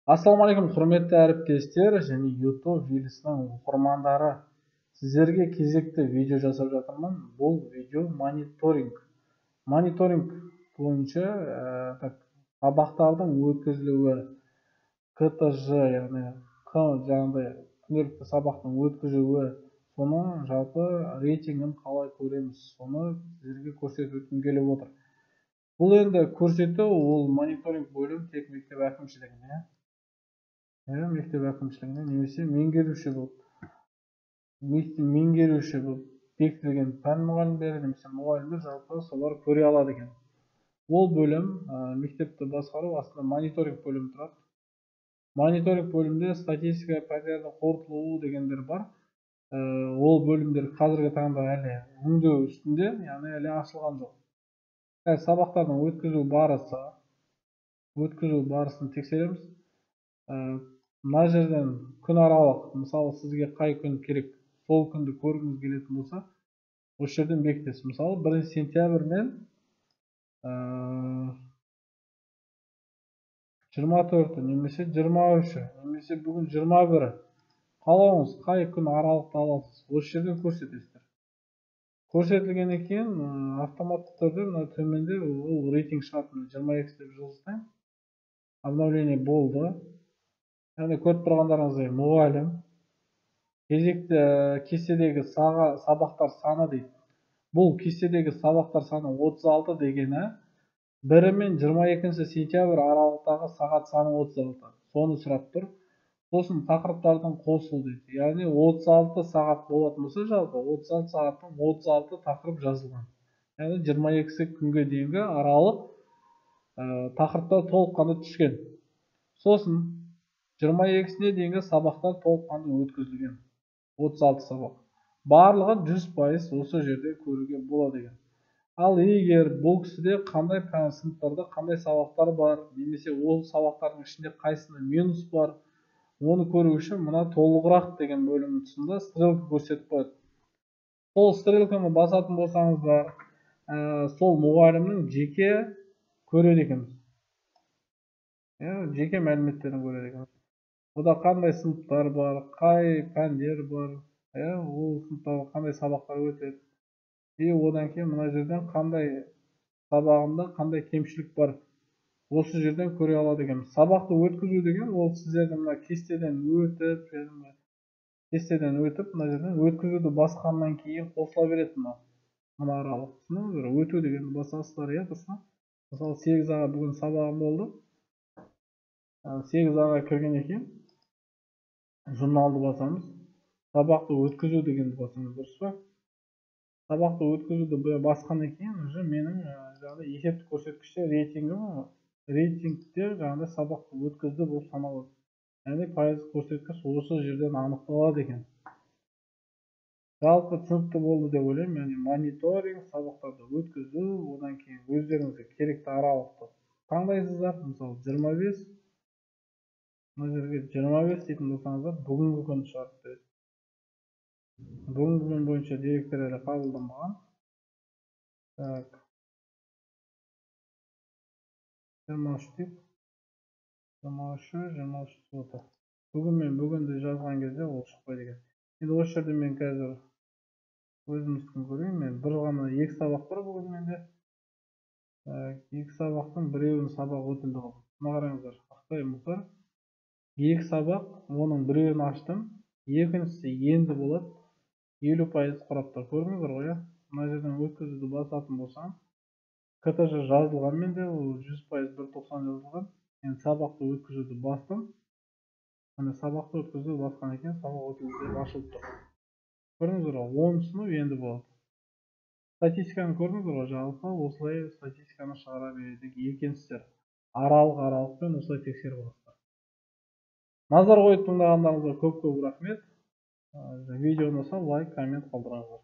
Ассалаумағалейкум, құрметті әріптестер және YouTube желісінің оқырмандары. Сіздерге кезекті видео жасап жатырмын. Бұл видео мониторинг бойынша сабақтардың өткізілуі, КТЖ, яғни күнделікті сабақтың өткізуі, соның жалпы рейтингін қалай көреміз, соны сіздерге көрсетіп өткім келіп отыр. Бұл енді көрсету, ол мониторинг бөлім тек мектеп әкімшілігіне, немесе меңгеруші болып бекітілген пән мұғалімдері немесе мұғалімдер жалпы солар көре алады екен. Ол бөлім мектепті басқару астында мониторинг бөлімі тұрады. Мониторинг бөлімде статистика, пәндердің қорытылуы дегендер бар. Ол бөлімдер қазіргі таңда әлі өңдеу үстінде, яғни әлі ашылған жоқ. Сабақтардың өткізу барысын тексереміз. Мына жерден күн аралық, мысалы сізге қай күн керек, сол күнді көргіңіз келетін болса, осы жерден бекітесіз. Мысалы 1 сентябрь мен 24 немесе 23, немесе бүгін 21, қалауыңыз қай күн аралықты аласыз, осы жерден көрсетесіздер. Көрсетілгеннен кейін автоматты түрде төменде ол рейтинг шығатын 22 деп жазылсын. Обновление болды. Яғни көріп тұрғандарыңыздай мұғалім кестедегі сабақтар саны дейді. Бұл кестедегі сабақтар саны 36 дегені 1 мен 22 сентябрь аралықтағы сағат саны 36. Соны сұрап тұр. Сосын тақырыптардың қосылу дейді. Яғни 36 сағат болатын болса, жалпы 36 сағаттың 36 тақырып жазылған. Яғни 22 күнге дейінгі аралық тақырыптар толыққанды түскен. Сосын 22-сіне дейінгі сабақтар толыққанды өткізілген. 36 сабақ. Барлығы 100% осы жерде көруге болады екен. Ал егер бұл кісіде қандай сыныптарда қандай сабақтар бар, немесе ол сабақтардың ішінде қайсында минус бар, оны көру үшін мына толығырақ деген бөлімнің тұсында стрелка көрсетіп қояды. Сол стрелканы басатын болсаңыздар, сол мұғалімнің жеке көреді екенбіз. Жеке мәліметтерін көреді екенбіз. Ода қандай сыныптар бар, қай пәндер бар, ол сыныптарға қандай сабақтар өтеді. Одан кейін мына жерден қандай сабағында қандай кемшілік бар, осы жерден көре алады екен. Сабақты өткізу деген ол сіздердің мына кестеден өтіп, мына жерден өткізуді басқаннан кейін қосыла береді мына аралық. Өту деген басасыздар, дұрыс па? Мысалы 8-ға бүгін сабағым болды. 8-ға кіргеннен кейін журналды басамыз. Сабақты өткізу дегенді басамыз, дұрыс па? Сабақты өткізуді басқаннан кейін уже менің есептік көрсеткіштер рейтингте сабақты өткізді болып саналады. Яғни пайыздық көрсеткіш осы жерден анықталады екен. Жалпы түсінікті болды деп ойлаймын. Яғни мониторинг, сабақтарды өткізу, одан кейін өздеріңізге керекті аралықты таңдайсыздар. Мысалы 25, мына жерге 25 дейтін болсаңыздар, бүгінгі күн шығарды. Бүгінгі күн бойынша деректер әлі қабылданбаған. 23 деп, 23 соты. Бүгін мен бүгінді жазған кезде ол шықпайды екен. Енді осы жерде мен қазір өзіміздің көрейін. Мен бір ғана 2 сабақ бар бүгін менде. 2 сабақтың біреуін сабақ өтілді қалды. Мына қараңыздар, Ақтай Мұхтар. 2 сабақ, оның біреуін аштым. Екіншісі енді болады. 50% құраптар көрдіңіздер ғой, мына жерден өткізуді басатын болсам, КТЖ жазылған менде, ол 100% 190 жазылған. Енді сабақты өткізуді бастым. Сабақты өткізуді басқан екен, сабақ өткізуді ашылып тұр. Көрдіңіздер ғой, 10 сынып енді болады. Статистиканы көрдіңіздер ғой, жалпы осылай статистиканы шығара береді екенсіздер. Аралықпен осылай тексеріп аласыздар. Назар қойып тыңдағандарыңызға көп рахмет. Видео ұнаса лайк, коммент қалдырыңыздар.